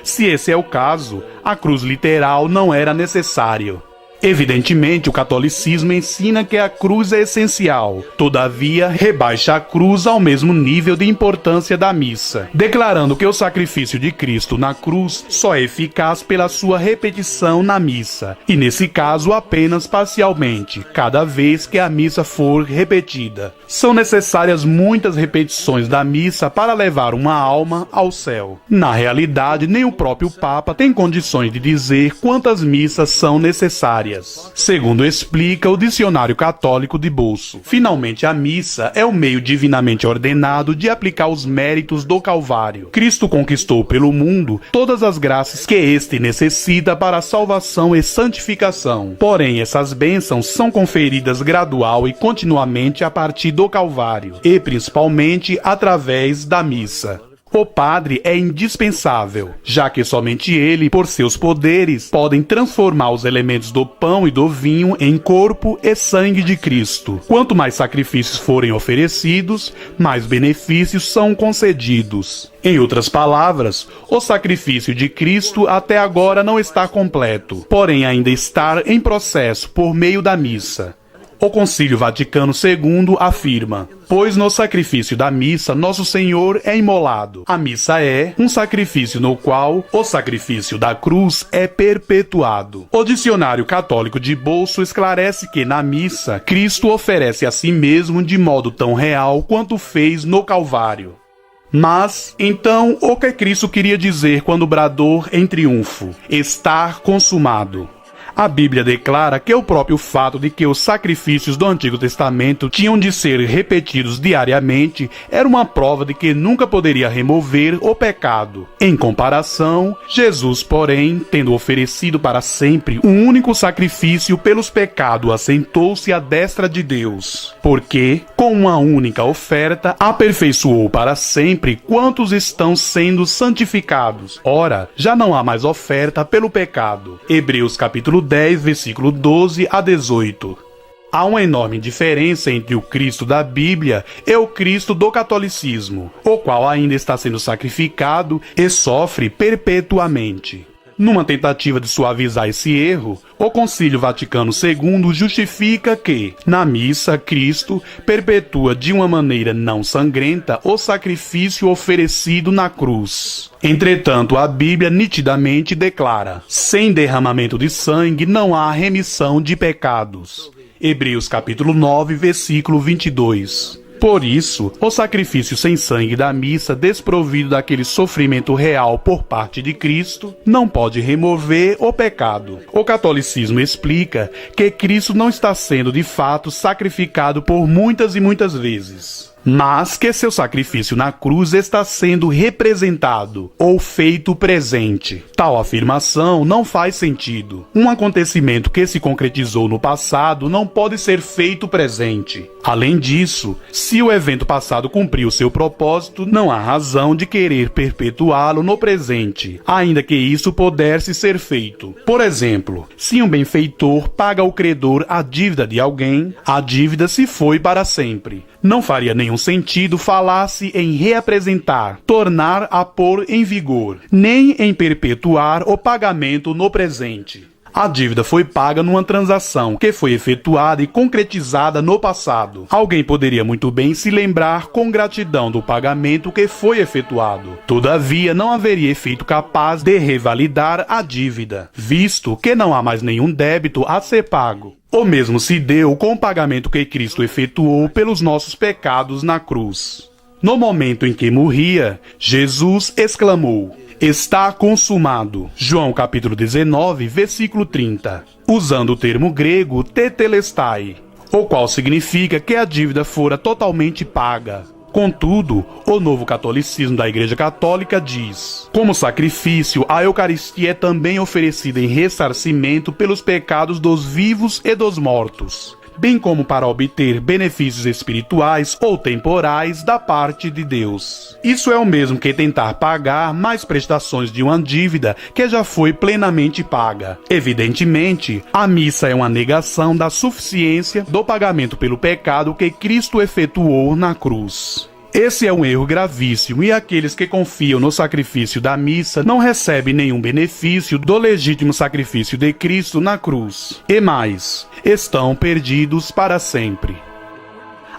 Se esse é o caso, a cruz literal não era necessária. Evidentemente, o catolicismo ensina que a cruz é essencial, todavia, rebaixa a cruz ao mesmo nível de importância da missa, declarando que o sacrifício de Cristo na cruz só é eficaz pela sua repetição na missa, e nesse caso apenas parcialmente, cada vez que a missa for repetida. São necessárias muitas repetições da missa para levar uma alma ao céu. Na realidade, nem o próprio Papa tem condições de dizer quantas missas são necessárias, segundo explica o Dicionário Católico de Bolso. Finalmente, a missa é o meio divinamente ordenado de aplicar os méritos do Calvário. Cristo conquistou pelo mundo todas as graças que este necessita para a salvação e santificação. Porém, essas bênçãos são conferidas gradual e continuamente a partir do Calvário, e principalmente através da missa. O padre é indispensável, já que somente ele, por seus poderes, podem transformar os elementos do pão e do vinho em corpo e sangue de Cristo. Quanto mais sacrifícios forem oferecidos, mais benefícios são concedidos. Em outras palavras, o sacrifício de Cristo até agora não está completo, porém ainda está em processo por meio da missa. O Concílio Vaticano II afirma: pois no sacrifício da missa Nosso Senhor é imolado. A missa é um sacrifício no qual o sacrifício da cruz é perpetuado. O Dicionário Católico de Bolso esclarece que na missa Cristo oferece a si mesmo de modo tão real quanto fez no Calvário. Mas, então, o que Cristo queria dizer quando bradou em triunfo: está consumado? A Bíblia declara que o próprio fato de que os sacrifícios do Antigo Testamento tinham de ser repetidos diariamente era uma prova de que nunca poderia remover o pecado. Em comparação, Jesus, porém, tendo oferecido para sempre um único sacrifício pelos pecados, assentou-se à destra de Deus, porque, com uma única oferta, aperfeiçoou para sempre quantos estão sendo santificados. Ora, já não há mais oferta pelo pecado. Hebreus capítulo 10, versículo 12 a 18. Há uma enorme diferença entre o Cristo da Bíblia e o Cristo do catolicismo, o qual ainda está sendo sacrificado e sofre perpetuamente. Numa tentativa de suavizar esse erro, o Concílio Vaticano II justifica que, na missa, Cristo perpetua de uma maneira não sangrenta o sacrifício oferecido na cruz. Entretanto, a Bíblia nitidamente declara: sem derramamento de sangue não há remissão de pecados. Hebreus capítulo 9, versículo 22. Por isso, o sacrifício sem sangue da missa, desprovido daquele sofrimento real por parte de Cristo, não pode remover o pecado. O catolicismo explica que Cristo não está sendo de fato sacrificado por muitas e muitas vezes, mas que seu sacrifício na cruz está sendo representado ou feito presente. Tal afirmação não faz sentido. Um acontecimento que se concretizou no passado não pode ser feito presente. Além disso, se o evento passado cumpriu seu propósito, não há razão de querer perpetuá-lo no presente, ainda que isso pudesse ser feito. Por exemplo, se um benfeitor paga ao credor a dívida de alguém, a dívida se foi para sempre. Não faria nenhum sentido falar-se em reapresentar, tornar a pôr em vigor, nem em perpetuar o pagamento no presente. A dívida foi paga numa transação que foi efetuada e concretizada no passado. Alguém poderia muito bem se lembrar com gratidão do pagamento que foi efetuado. Todavia, não haveria efeito capaz de revalidar a dívida, visto que não há mais nenhum débito a ser pago. O mesmo se deu com o pagamento que Cristo efetuou pelos nossos pecados na cruz. No momento em que morria, Jesus exclamou: está consumado. João capítulo 19, versículo 30. Usando o termo grego tetelestai, o qual significa que a dívida fora totalmente paga. Contudo, o novo catolicismo da Igreja Católica diz: como sacrifício, a Eucaristia é também oferecida em ressarcimento pelos pecados dos vivos e dos mortos, bem como para obter benefícios espirituais ou temporais da parte de Deus. Isso é o mesmo que tentar pagar mais prestações de uma dívida que já foi plenamente paga. Evidentemente, a missa é uma negação da suficiência do pagamento pelo pecado que Cristo efetuou na cruz. Esse é um erro gravíssimo e aqueles que confiam no sacrifício da missa não recebem nenhum benefício do legítimo sacrifício de Cristo na cruz. E mais, estão perdidos para sempre.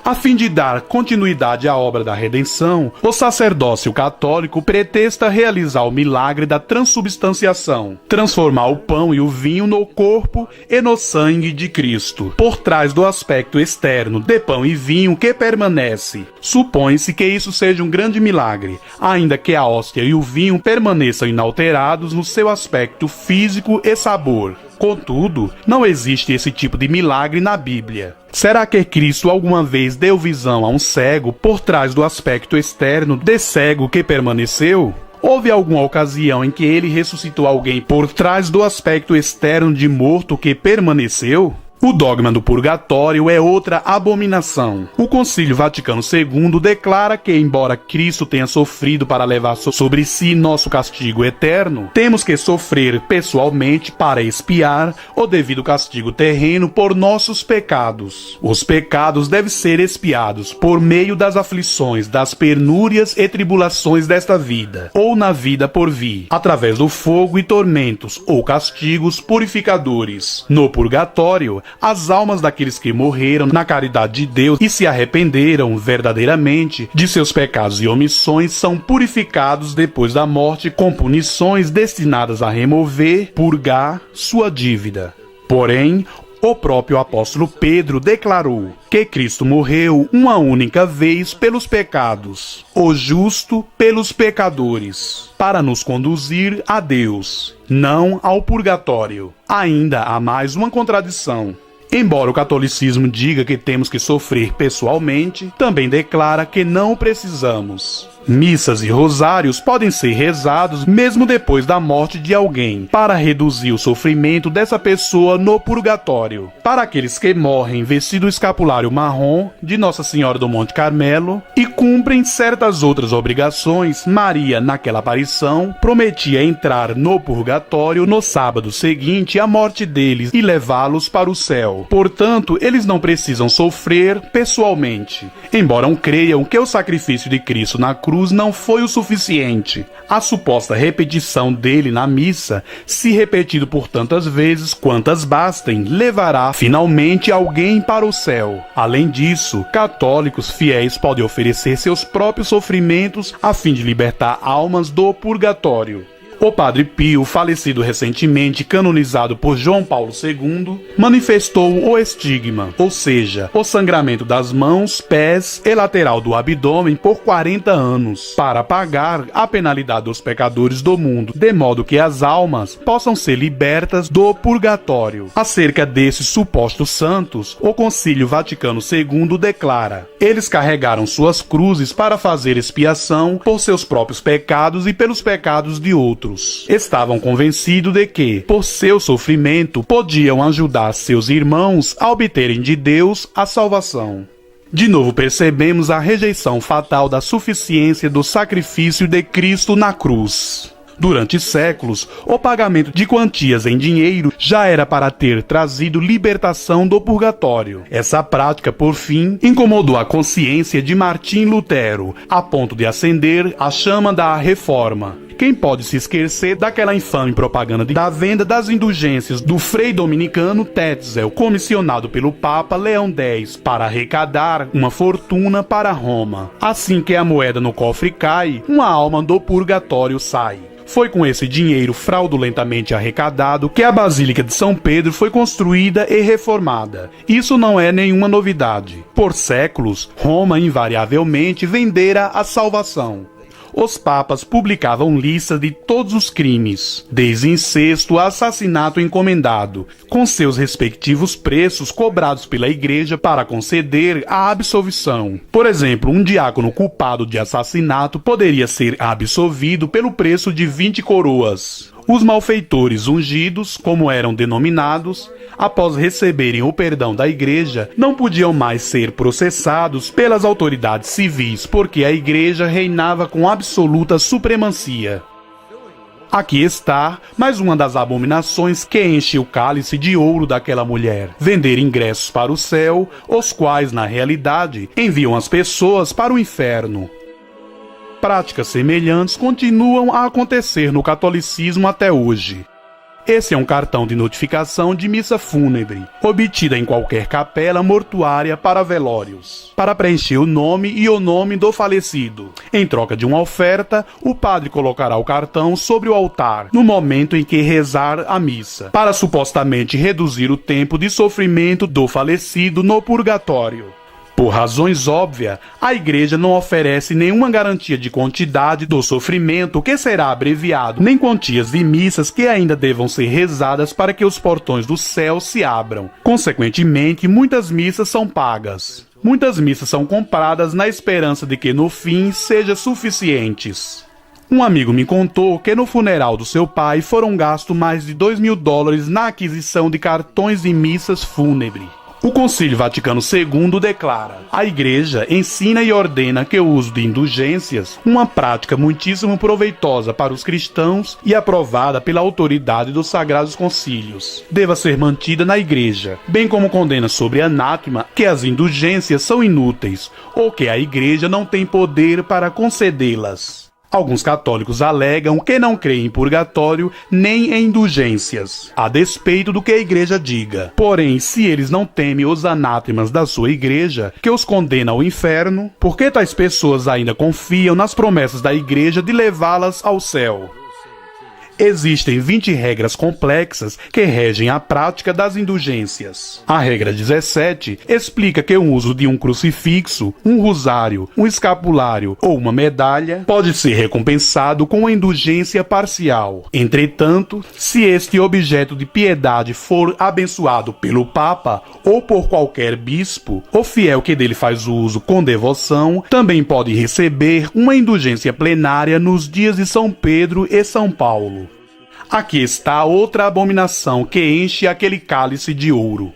A fim de dar continuidade à obra da redenção, o sacerdócio católico pretexta realizar o milagre da transubstanciação, transformar o pão e o vinho no corpo e no sangue de Cristo, por trás do aspecto externo de pão e vinho que permanece. Supõe-se que isso seja um grande milagre, ainda que a hóstia e o vinho permaneçam inalterados no seu aspecto físico e sabor. Contudo, não existe esse tipo de milagre na Bíblia. Será que Cristo alguma vez deu visão a um cego por trás do aspecto externo de cego que permaneceu? Houve alguma ocasião em que ele ressuscitou alguém por trás do aspecto externo de morto que permaneceu? O dogma do purgatório é outra abominação. O Concílio Vaticano II declara que, embora Cristo tenha sofrido para levar sobre si nosso castigo eterno, temos que sofrer pessoalmente para expiar o devido castigo terreno por nossos pecados. Os pecados devem ser expiados por meio das aflições, das penúrias e tribulações desta vida, ou na vida por vir, através do fogo e tormentos ou castigos purificadores. No purgatório, as almas daqueles que morreram na caridade de Deus e se arrependeram verdadeiramente de seus pecados e omissões são purificados depois da morte com punições destinadas a remover, purgar sua dívida. Porém, o próprio apóstolo Pedro declarou que Cristo morreu uma única vez pelos pecados, o justo pelos pecadores, para nos conduzir a Deus, não ao purgatório. Ainda há mais uma contradição. Embora o catolicismo diga que temos que sofrer pessoalmente, também declara que não precisamos. Missas e rosários podem ser rezados mesmo depois da morte de alguém, para reduzir o sofrimento dessa pessoa no purgatório. Para aqueles que morrem vestido o escapulário marrom de Nossa Senhora do Monte Carmelo e cumprem certas outras obrigações, Maria, naquela aparição, prometia entrar no purgatório no sábado seguinte à morte deles e levá-los para o céu. Portanto, eles não precisam sofrer pessoalmente, embora creiam que o sacrifício de Cristo na cruz não foi o suficiente. A suposta repetição dele na missa, se repetido por tantas vezes quantas bastem, levará finalmente alguém para o céu. Além disso, católicos fiéis podem oferecer seus próprios sofrimentos a fim de libertar almas do purgatório. O Padre Pio, falecido recentemente, canonizado por João Paulo II, manifestou o estigma, ou seja, o sangramento das mãos, pés e lateral do abdômen por 40 anos, para pagar a penalidade dos pecadores do mundo, de modo que as almas possam ser libertas do purgatório. Acerca desses supostos santos, o Concílio Vaticano II declara: eles carregaram suas cruzes para fazer expiação por seus próprios pecados e pelos pecados de outros. Estavam convencidos de que, por seu sofrimento, podiam ajudar seus irmãos a obterem de Deus a salvação. De novo percebemos a rejeição fatal da suficiência do sacrifício de Cristo na cruz. Durante séculos, o pagamento de quantias em dinheiro já era para ter trazido libertação do purgatório. Essa prática, por fim, incomodou a consciência de Martim Lutero, a ponto de acender a chama da Reforma. Quem pode se esquecer daquela infame propaganda da venda das indulgências do frei dominicano Tetzel, comissionado pelo Papa Leão X para arrecadar uma fortuna para Roma. Assim que a moeda no cofre cai, uma alma do purgatório sai. Foi com esse dinheiro fraudulentamente arrecadado que a Basílica de São Pedro foi construída e reformada. Isso não é nenhuma novidade. Por séculos, Roma invariavelmente vendera a salvação. Os papas publicavam listas de todos os crimes, desde incesto a assassinato encomendado, com seus respectivos preços cobrados pela Igreja para conceder a absolvição. Por exemplo, um diácono culpado de assassinato poderia ser absolvido pelo preço de 20 coroas. Os malfeitores ungidos, como eram denominados, após receberem o perdão da Igreja, não podiam mais ser processados pelas autoridades civis, porque a Igreja reinava com absoluta supremacia. Aqui está mais uma das abominações que enche o cálice de ouro daquela mulher: vender ingressos para o céu, os quais, na realidade, enviam as pessoas para o inferno. Práticas semelhantes continuam a acontecer no catolicismo até hoje. Esse é um cartão de notificação de missa fúnebre, obtida em qualquer capela mortuária para velórios, para preencher o nome e o nome do falecido. Em troca de uma oferta, o padre colocará o cartão sobre o altar, no momento em que rezar a missa, para supostamente reduzir o tempo de sofrimento do falecido no purgatório. Por razões óbvias, a Igreja não oferece nenhuma garantia de quantidade do sofrimento que será abreviado, nem quantias de missas que ainda devam ser rezadas para que os portões do céu se abram. Consequentemente, muitas missas são pagas. Muitas missas são compradas na esperança de que no fim sejam suficientes. Um amigo me contou que no funeral do seu pai foram gastos mais de $2.000 na aquisição de cartões de missas fúnebres. O Concílio Vaticano II declara: a Igreja ensina e ordena que o uso de indulgências, uma prática muitíssimo proveitosa para os cristãos e aprovada pela autoridade dos Sagrados Concílios, deva ser mantida na Igreja, bem como condena sobre anátema que as indulgências são inúteis ou que a Igreja não tem poder para concedê-las. Alguns católicos alegam que não creem em purgatório nem em indulgências, a despeito do que a Igreja diga. Porém, se eles não temem os anátemas da sua Igreja, que os condena ao inferno, por que tais pessoas ainda confiam nas promessas da Igreja de levá-las ao céu? Existem 20 regras complexas que regem a prática das indulgências. A regra 17 explica que o uso de um crucifixo, um rosário, um escapulário ou uma medalha pode ser recompensado com uma indulgência parcial. Entretanto, se este objeto de piedade for abençoado pelo Papa ou por qualquer bispo, o fiel que dele faz uso com devoção também pode receber uma indulgência plenária nos dias de São Pedro e São Paulo. Aqui está outra abominação que enche aquele cálice de ouro.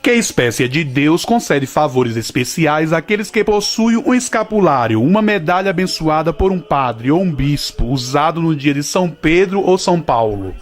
Que espécie de Deus concede favores especiais àqueles que possuem um escapulário, uma medalha abençoada por um padre ou um bispo, usado no dia de São Pedro ou São Paulo?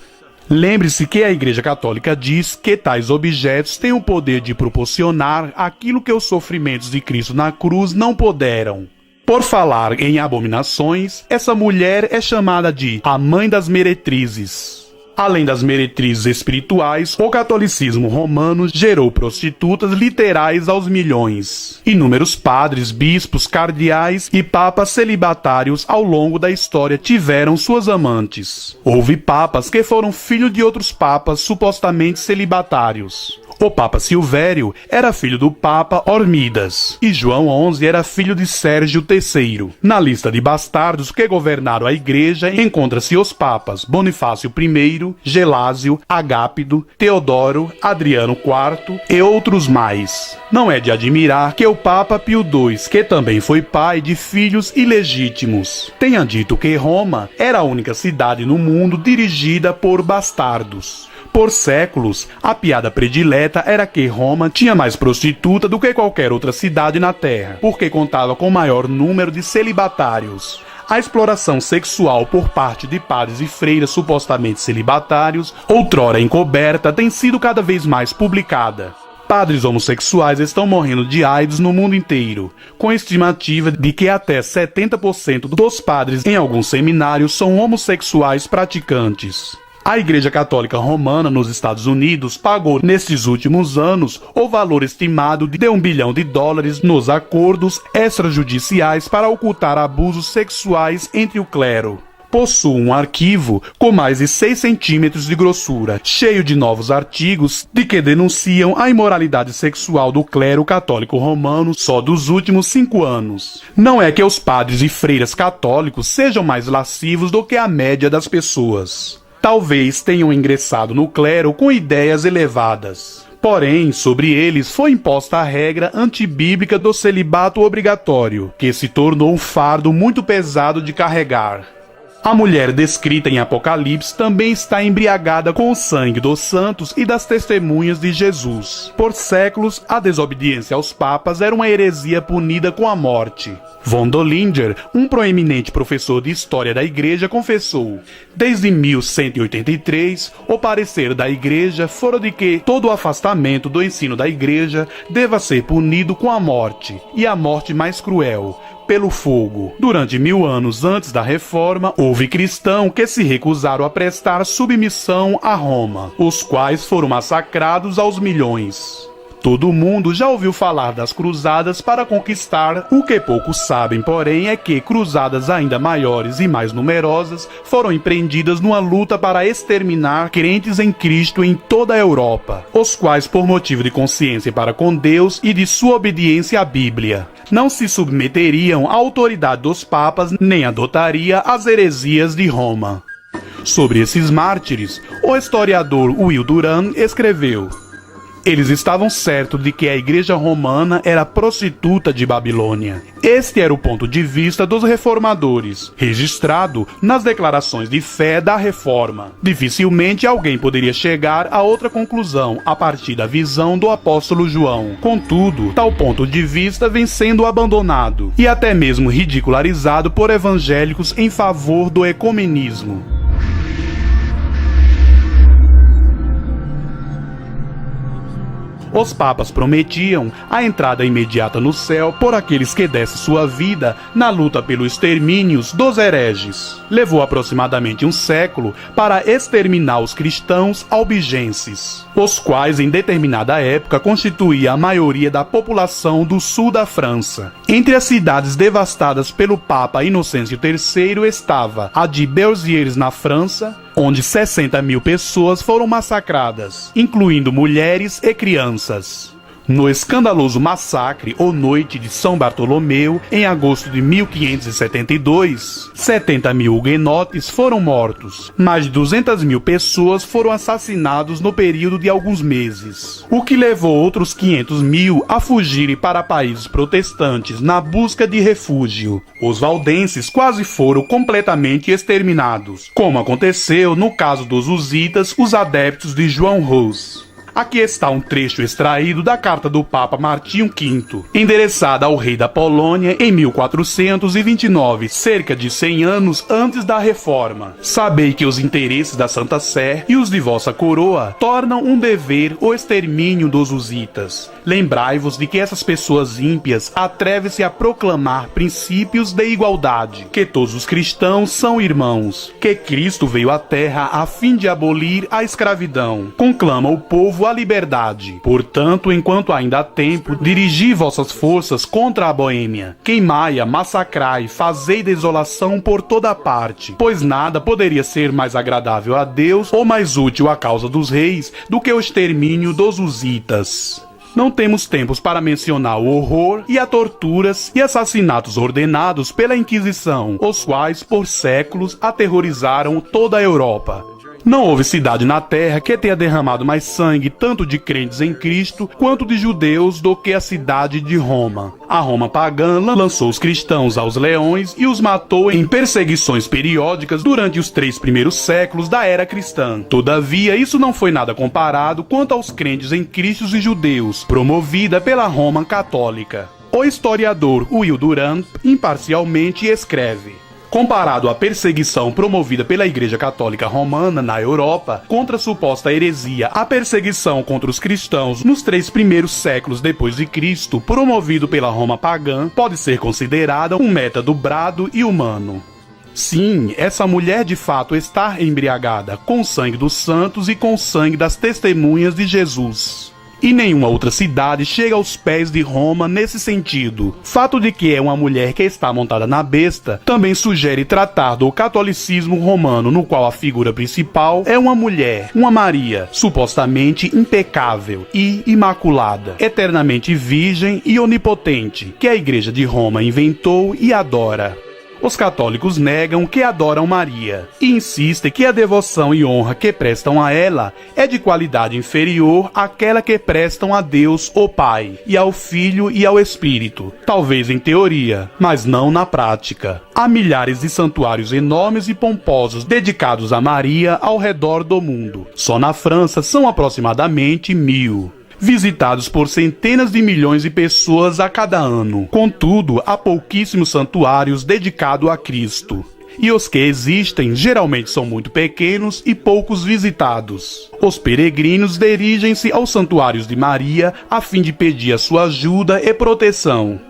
Lembre-se que a Igreja Católica diz que tais objetos têm o poder de proporcionar aquilo que os sofrimentos de Cristo na cruz não puderam. Por falar em abominações, essa mulher é chamada de a mãe das meretrizes. Além das meretrizes espirituais, o catolicismo romano gerou prostitutas literais aos milhões. Inúmeros padres, bispos, cardeais e papas celibatários ao longo da história tiveram suas amantes. Houve papas que foram filhos de outros papas supostamente celibatários. O Papa Silvério era filho do Papa Hormidas, e João XI era filho de Sérgio III. Na lista de bastardos que governaram a Igreja encontra-se os papas Bonifácio I, Gelásio, Agápido, Teodoro, Adriano IV e outros mais. Não é de admirar que o Papa Pio II, que também foi pai de filhos ilegítimos, tenha dito que Roma era a única cidade no mundo dirigida por bastardos. Por séculos, a piada predileta era que Roma tinha mais prostituta do que qualquer outra cidade na Terra, porque contava com maior número de celibatários. A exploração sexual por parte de padres e freiras supostamente celibatários, outrora encoberta, tem sido cada vez mais publicada. Padres homossexuais estão morrendo de AIDS no mundo inteiro, com estimativa de que até 70% dos padres em alguns seminários são homossexuais praticantes. A Igreja Católica Romana nos Estados Unidos pagou nestes últimos anos o valor estimado de $1 bilhão nos acordos extrajudiciais para ocultar abusos sexuais entre o clero. Possui um arquivo com mais de 6 centímetros de grossura, cheio de novos artigos de que denunciam a imoralidade sexual do clero católico romano só dos últimos 5 anos. Não é que os padres e freiras católicos sejam mais lascivos do que a média das pessoas. Talvez tenham ingressado no clero com ideias elevadas. Porém, sobre eles foi imposta a regra antibíblica do celibato obrigatório, que se tornou um fardo muito pesado de carregar. A mulher descrita em Apocalipse também está embriagada com o sangue dos santos e das testemunhas de Jesus. Por séculos, a desobediência aos papas era uma heresia punida com a morte. Von Dollinger, um proeminente professor de história da Igreja, confessou: desde 1183, o parecer da Igreja fora de que todo o afastamento do ensino da Igreja deva ser punido com a morte, e a morte mais cruel, pelo fogo. Durante 1000 anos antes da Reforma, houve cristãos que se recusaram a prestar submissão a Roma, os quais foram massacrados aos milhões. Todo mundo já ouviu falar das cruzadas para conquistar. O que poucos sabem, porém, é que cruzadas ainda maiores e mais numerosas foram empreendidas numa luta para exterminar crentes em Cristo em toda a Europa, os quais, por motivo de consciência para com Deus e de sua obediência à Bíblia, não se submeteriam à autoridade dos papas nem adotaria as heresias de Roma. Sobre esses mártires, o historiador Will Durant escreveu: eles estavam certos de que a Igreja Romana era prostituta de Babilônia. Este era o ponto de vista dos reformadores, registrado nas declarações de fé da Reforma. Dificilmente alguém poderia chegar a outra conclusão a partir da visão do apóstolo João. Contudo, tal ponto de vista vem sendo abandonado e até mesmo ridicularizado por evangélicos em favor do ecumenismo. Os papas prometiam a entrada imediata no céu por aqueles que dessem sua vida na luta pelo extermínio dos hereges. Levou aproximadamente um século para exterminar os cristãos albigenses, os quais em determinada época constituía a maioria da população do sul da França. Entre as cidades devastadas pelo Papa Inocêncio III estava a de Béziers na França, onde 60.000 pessoas foram massacradas, incluindo mulheres e crianças. No escandaloso massacre ou Noite de São Bartolomeu, em agosto de 1572, 70.000 huguenotes foram mortos. Mais de 200.000 pessoas foram assassinadas no período de alguns meses, o que levou outros 500.000 a fugirem para países protestantes na busca de refúgio. Os valdenses quase foram completamente exterminados, como aconteceu no caso dos husitas, os adeptos de João Rous. Aqui está um trecho extraído da carta do Papa Martinho V, endereçada ao rei da Polônia em 1429, cerca de 100 anos antes da Reforma. Sabei que os interesses da Santa Sé e os de vossa coroa tornam um dever o extermínio dos husitas. Lembrai-vos de que essas pessoas ímpias atrevem-se a proclamar princípios de igualdade, que todos os cristãos são irmãos, que Cristo veio à terra a fim de abolir a escravidão. Conclama o povo a liberdade. Portanto, enquanto ainda há tempo, dirigi vossas forças contra a Boêmia. Queimai-a, massacrai, fazei desolação por toda parte, pois nada poderia ser mais agradável a Deus ou mais útil à causa dos reis do que o extermínio dos husitas. Não temos tempos para mencionar o horror e as torturas e assassinatos ordenados pela Inquisição, os quais, por séculos, aterrorizaram toda a Europa. Não houve cidade na terra que tenha derramado mais sangue tanto de crentes em Cristo quanto de judeus do que a cidade de Roma. A Roma pagã lançou os cristãos aos leões e os matou em perseguições periódicas durante os 3 primeiros séculos da era cristã. Todavia, isso não foi nada comparado quanto aos crentes em Cristo e judeus, promovida pela Roma católica. O historiador Will Durant imparcialmente escreve: comparado à perseguição promovida pela Igreja Católica Romana na Europa contra a suposta heresia, a perseguição contra os cristãos nos 3 primeiros séculos depois de Cristo, promovido pela Roma pagã, pode ser considerada um método brado e humano. Sim, essa mulher de fato está embriagada com o sangue dos santos e com o sangue das testemunhas de Jesus. E nenhuma outra cidade chega aos pés de Roma nesse sentido. Fato de que é uma mulher que está montada na besta também sugere tratar do catolicismo romano, no qual a figura principal é uma mulher, uma Maria, supostamente impecável e imaculada, eternamente virgem e onipotente, que a Igreja de Roma inventou e adora. Os católicos negam que adoram Maria e insistem que a devoção e honra que prestam a ela é de qualidade inferior àquela que prestam a Deus, o Pai, e ao Filho e ao Espírito, talvez em teoria, mas não na prática. Há milhares de santuários enormes e pomposos dedicados a Maria ao redor do mundo. Só na França são aproximadamente 1000. Visitados por centenas de milhões de pessoas a cada ano. Contudo, há pouquíssimos santuários dedicados a Cristo. E os que existem geralmente são muito pequenos e poucos visitados. Os peregrinos dirigem-se aos santuários de Maria a fim de pedir a sua ajuda e proteção.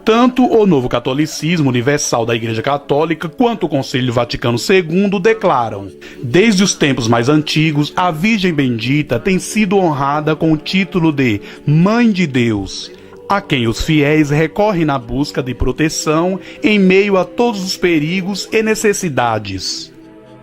Tanto o Novo Catolicismo Universal da Igreja Católica quanto o Concílio Vaticano II declaram: desde os tempos mais antigos, a Virgem Bendita tem sido honrada com o título de Mãe de Deus, a quem os fiéis recorrem na busca de proteção em meio a todos os perigos e necessidades.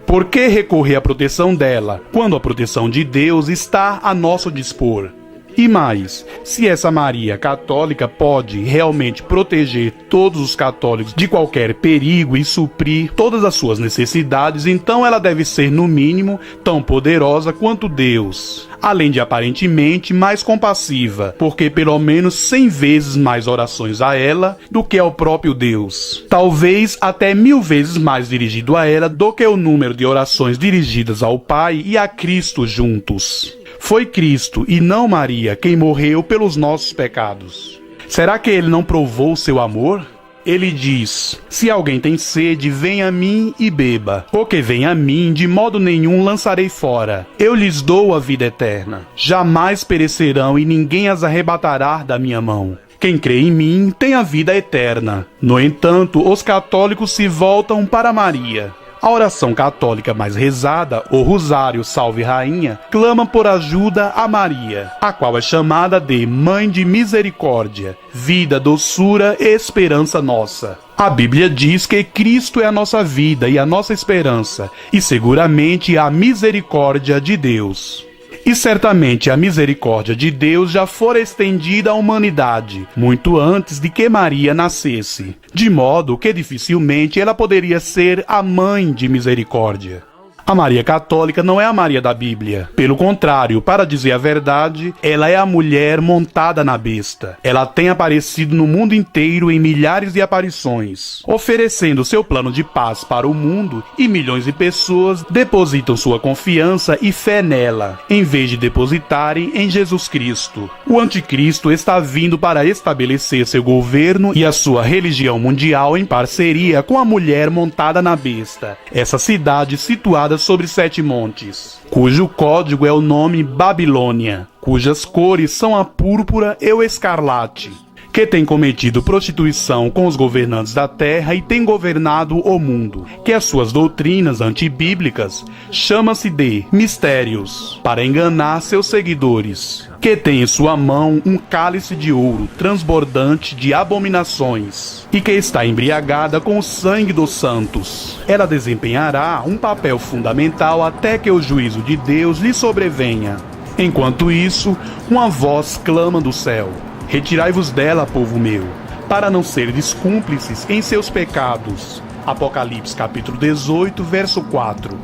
Por que recorrer à proteção dela, quando a proteção de Deus está a nosso dispor? E mais, se essa Maria católica pode realmente proteger todos os católicos de qualquer perigo e suprir todas as suas necessidades, então ela deve ser, no mínimo, tão poderosa quanto Deus. Além de aparentemente mais compassiva, porque pelo menos 100 vezes mais orações a ela do que ao próprio Deus. Talvez até 1000 vezes mais dirigido a ela do que o número de orações dirigidas ao Pai e a Cristo juntos. Foi Cristo, e não Maria, quem morreu pelos nossos pecados. Será que ele não provou seu amor? Ele diz: se alguém tem sede, venha a mim e beba. O que vem a mim, de modo nenhum lançarei fora. Eu lhes dou a vida eterna. Jamais perecerão e ninguém as arrebatará da minha mão. Quem crê em mim tem a vida eterna. No entanto, os católicos se voltam para Maria. A oração católica mais rezada, o Rosário Salve Rainha, clama por ajuda a Maria, a qual é chamada de Mãe de Misericórdia, vida, doçura e esperança nossa. A Bíblia diz que Cristo é a nossa vida e a nossa esperança, e seguramente a misericórdia de Deus. E certamente a misericórdia de Deus já fora estendida à humanidade, muito antes de que Maria nascesse, de modo que dificilmente ela poderia ser a mãe de misericórdia. A Maria católica não é a Maria da Bíblia. Pelo contrário, para dizer a verdade, ela é a mulher montada na besta. Ela tem aparecido no mundo inteiro em milhares de aparições, oferecendo seu plano de paz para o mundo, e milhões de pessoas depositam sua confiança e fé nela, em vez de depositarem em Jesus Cristo. O anticristo está vindo para estabelecer seu governo e a sua religião mundial em parceria com a mulher montada na besta, essa cidade situada sobre 7 montes, cujo código é o nome Babilônia, cujas cores são a púrpura e o escarlate, que tem cometido prostituição com os governantes da terra e tem governado o mundo, que as suas doutrinas antibíblicas chama-se de mistérios, para enganar seus seguidores, que tem em sua mão um cálice de ouro transbordante de abominações, e que está embriagada com o sangue dos santos. Ela desempenhará um papel fundamental até que o juízo de Deus lhe sobrevenha. Enquanto isso, uma voz clama do céu: retirai-vos dela, povo meu, para não serdes cúmplices em seus pecados. Apocalipse capítulo 18, verso 4.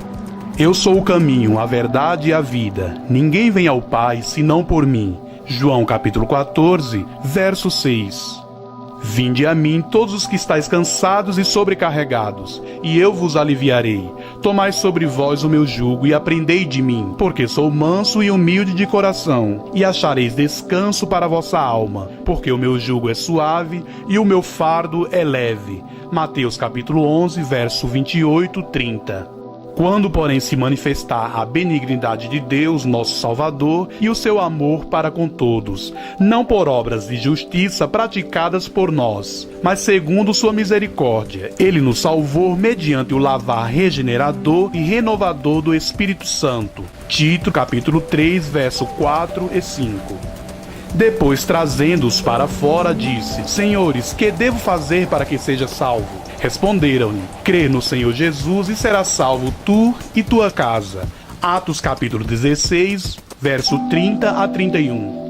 Eu sou o caminho, a verdade e a vida. Ninguém vem ao Pai senão por mim. João capítulo 14, verso 6. Vinde a mim todos os que estáis cansados e sobrecarregados, e eu vos aliviarei. Tomai sobre vós o meu jugo e aprendei de mim, porque sou manso e humilde de coração, e achareis descanso para a vossa alma, porque o meu jugo é suave e o meu fardo é leve. Mateus capítulo 11, verso 28, 30. Quando, porém, se manifestar a benignidade de Deus, nosso Salvador, e o seu amor para com todos, não por obras de justiça praticadas por nós, mas segundo sua misericórdia, ele nos salvou mediante o lavar regenerador e renovador do Espírito Santo. Tito, capítulo 3, verso 4 e 5. Depois, trazendo-os para fora, disse: Senhores, que devo fazer para que seja salvo? Responderam-lhe: crê no Senhor Jesus e serás salvo tu e tua casa. Atos capítulo 16, verso 30 a 31.